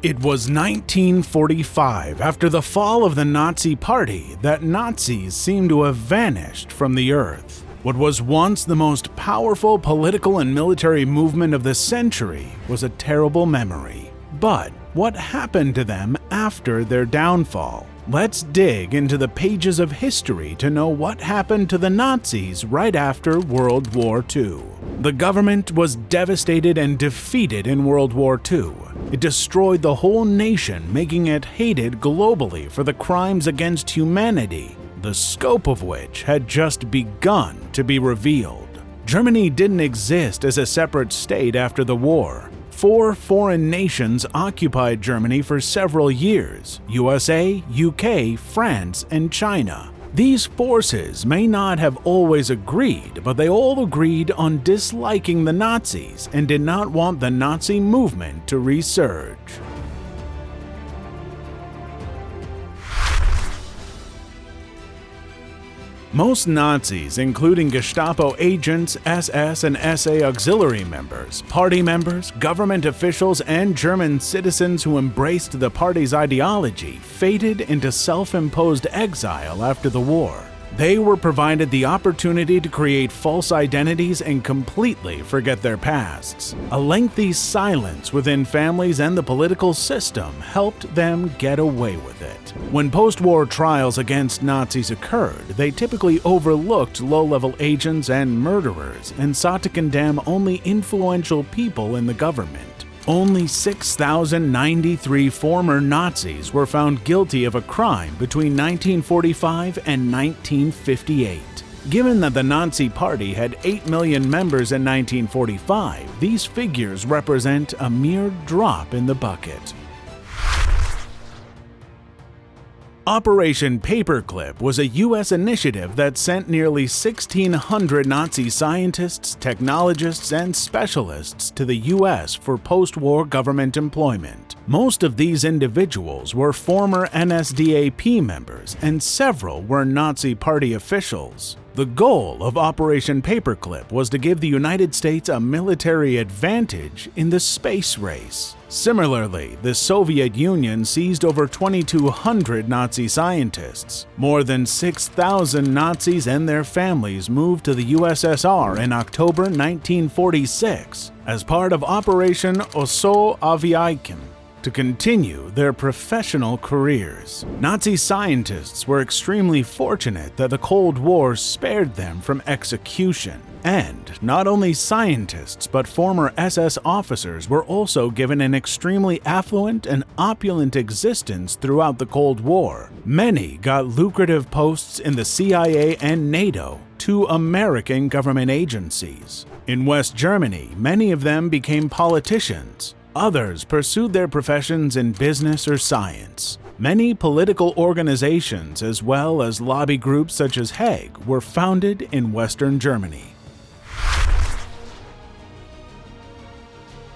It was 1945, after the fall of the Nazi Party, that Nazis seemed to have vanished from the earth. What was once the most powerful political and military movement of the century was a terrible memory. But what happened to them after their downfall? Let's dig into the pages of history to know what happened to the Nazis right after World War II. The government was devastated and defeated in World War II. It destroyed the whole nation, making it hated globally for the crimes against humanity, the scope of which had just begun to be revealed. Germany didn't exist as a separate state after the war. 4 foreign nations occupied Germany for several years: USA, UK, France, and China. These forces may not have always agreed, but they all agreed on disliking the Nazis and did not want the Nazi movement to resurge. Most Nazis, including Gestapo agents, SS and SA auxiliary members, party members, government officials, and German citizens who embraced the party's ideology, faded into self-imposed exile after the war. They were provided the opportunity to create false identities and completely forget their pasts. A lengthy silence within families and the political system helped them get away with it. When post-war trials against Nazis occurred, they typically overlooked low-level agents and murderers and sought to condemn only influential people in the government. Only 6,093 former Nazis were found guilty of a crime between 1945 and 1958. Given that the Nazi Party had 8 million members in 1945, these figures represent a mere drop in the bucket. Operation Paperclip was a U.S. initiative that sent nearly 1,600 Nazi scientists, technologists, and specialists to the U.S. for post-war government employment. Most of these individuals were former NSDAP members, and several were Nazi Party officials. The goal of Operation Paperclip was to give the United States a military advantage in the space race. Similarly, the Soviet Union seized over 2,200 Nazi scientists. More than 6,000 Nazis and their families moved to the USSR in October 1946 as part of Operation opressed to continue their professional careers. Nazi scientists were extremely fortunate that the Cold War spared them from execution. And not only scientists, but former SS officers were also given an extremely affluent and opulent existence throughout the Cold War. Many got lucrative posts in the CIA and NATO, 2 American government agencies. In West Germany, many of them became politicians. Others pursued their professions in business or science. Many political organizations, as well as lobby groups such as Hague, were founded in Western Germany.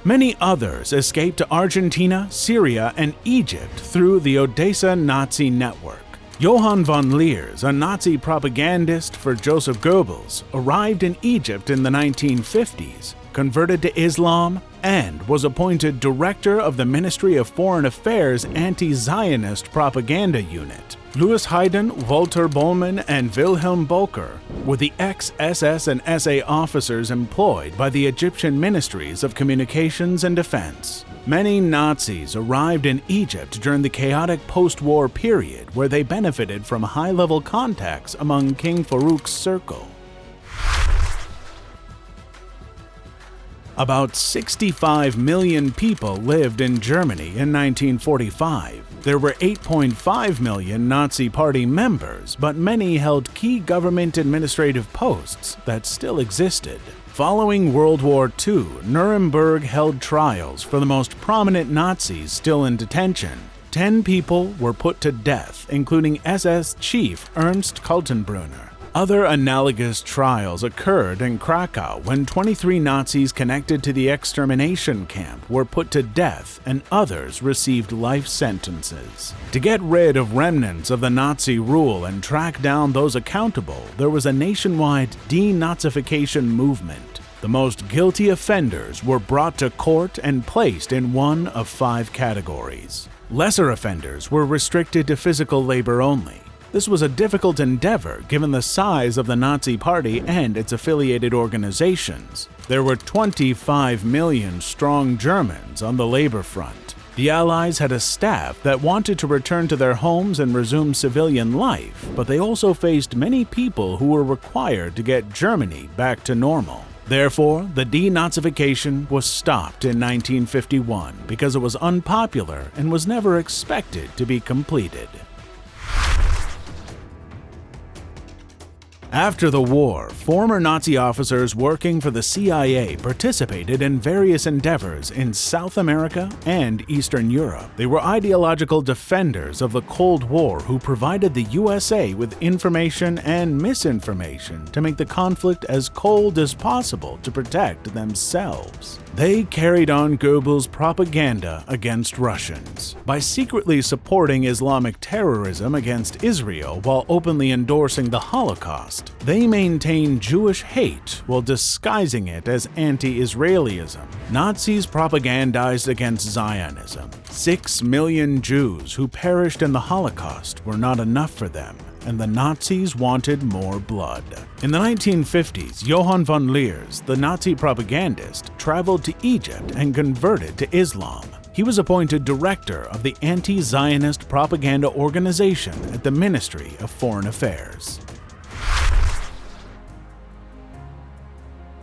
Many others escaped to Argentina, Syria, and Egypt through the Odessa Nazi network. Johann von Leers, a Nazi propagandist for Joseph Goebbels, arrived in Egypt in the 1950s, converted to Islam, and was appointed director of the Ministry of Foreign Affairs Anti-Zionist Propaganda Unit. Louis Hayden, Walter Bollmann, and Wilhelm Boker were the ex-SS and SA officers employed by the Egyptian Ministries of Communications and Defense. Many Nazis arrived in Egypt during the chaotic post-war period, where they benefited from high-level contacts among King Farouk's circle. About 65 million people lived in Germany in 1945. There were 8.5 million Nazi Party members, but many held key government administrative posts that still existed. Following World War II, Nuremberg held trials for the most prominent Nazis still in detention. 10 people were put to death, including SS chief Ernst Kaltenbrunner. Other analogous trials occurred in Krakow when 23 Nazis connected to the extermination camp were put to death and others received life sentences. To get rid of remnants of the Nazi rule and track down those accountable, there was a nationwide denazification movement. The most guilty offenders were brought to court and placed in one of 5 categories. Lesser offenders were restricted to physical labor only. This was a difficult endeavor given the size of the Nazi Party and its affiliated organizations. There were 25 million strong Germans on the labor front. The Allies had a staff that wanted to return to their homes and resume civilian life, but they also faced many people who were required to get Germany back to normal. Therefore, the denazification was stopped in 1951 because it was unpopular and was never expected to be completed. After the war, former Nazi officers working for the CIA participated in various endeavors in South America and Eastern Europe. They were ideological defenders of the Cold War who provided the USA with information and misinformation to make the conflict as cold as possible to protect themselves. They carried on Goebbels' propaganda against Russians. By secretly supporting Islamic terrorism against Israel while openly endorsing the Holocaust, they maintained Jewish hate while disguising it as anti-Israelism. Nazis propagandized against Zionism. 6 million Jews who perished in the Holocaust were not enough for them, and the Nazis wanted more blood. In the 1950s, Johann von Leers, the Nazi propagandist, traveled to Egypt and converted to Islam. He was appointed director of the anti-Zionist propaganda organization at the Ministry of Foreign Affairs.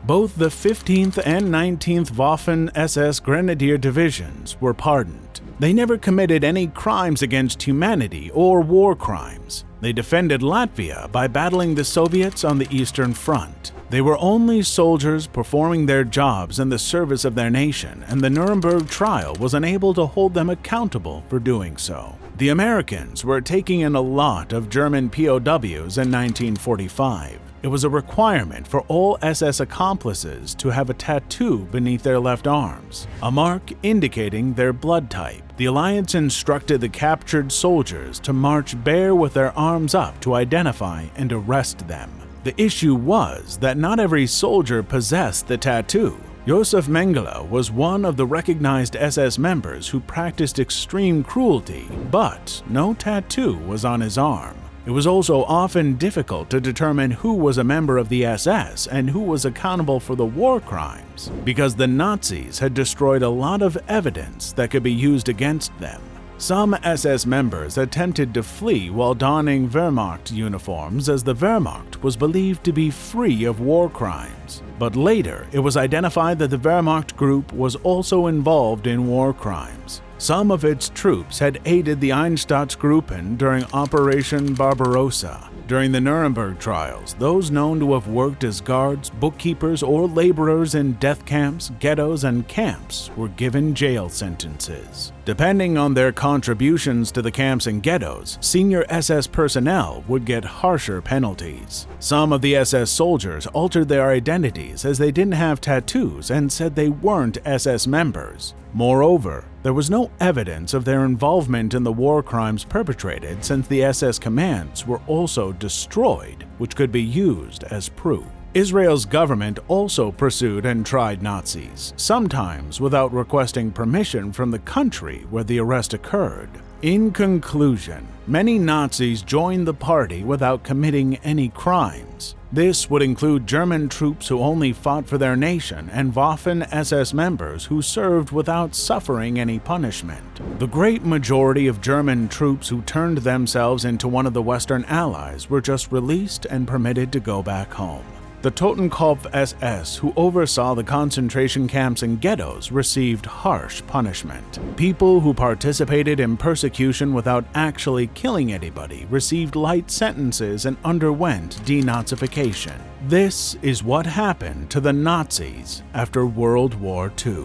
Both the 15th and 19th Waffen-SS Grenadier Divisions were pardoned. They never committed any crimes against humanity or war crimes. They defended Latvia by battling the Soviets on the Eastern Front. They were only soldiers performing their jobs in the service of their nation, and the Nuremberg trial was unable to hold them accountable for doing so. The Americans were taking in a lot of German POWs in 1945. It was a requirement for all SS accomplices to have a tattoo beneath their left arms, a mark indicating their blood type. The Alliance instructed the captured soldiers to march bare with their arms up to identify and arrest them. The issue was that not every soldier possessed the tattoo. Josef Mengele was one of the recognized SS members who practiced extreme cruelty, but no tattoo was on his arm. It was also often difficult to determine who was a member of the SS and who was accountable for the war crimes, because the Nazis had destroyed a lot of evidence that could be used against them. Some SS members attempted to flee while donning Wehrmacht uniforms, as the Wehrmacht was believed to be free of war crimes. But later, it was identified that the Wehrmacht group was also involved in war crimes. Some of its troops had aided the Einsatzgruppen during Operation Barbarossa. During the Nuremberg trials, those known to have worked as guards, bookkeepers, or laborers in death camps, ghettos, and camps were given jail sentences. Depending on their contributions to the camps and ghettos, senior SS personnel would get harsher penalties. Some of the SS soldiers altered their identities as they didn't have tattoos and said they weren't SS members. Moreover, there was no evidence of their involvement in the war crimes perpetrated, since the SS commands were also destroyed, which could be used as proof. Israel's government also pursued and tried Nazis, sometimes without requesting permission from the country where the arrest occurred. In conclusion, many Nazis joined the party without committing any crimes. This would include German troops who only fought for their nation and Waffen-SS members who served without suffering any punishment. The great majority of German troops who turned themselves into one of the Western Allies were just released and permitted to go back home. The Totenkopf SS, who oversaw the concentration camps and ghettos, received harsh punishment. People who participated in persecution without actually killing anybody received light sentences and underwent denazification. This is what happened to the Nazis after World War II.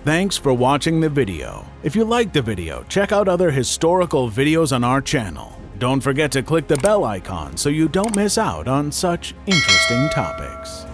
Thanks for watching the video. If you liked the video, check out other historical videos on our channel. Don't forget to click the bell icon so you don't miss out on such interesting topics.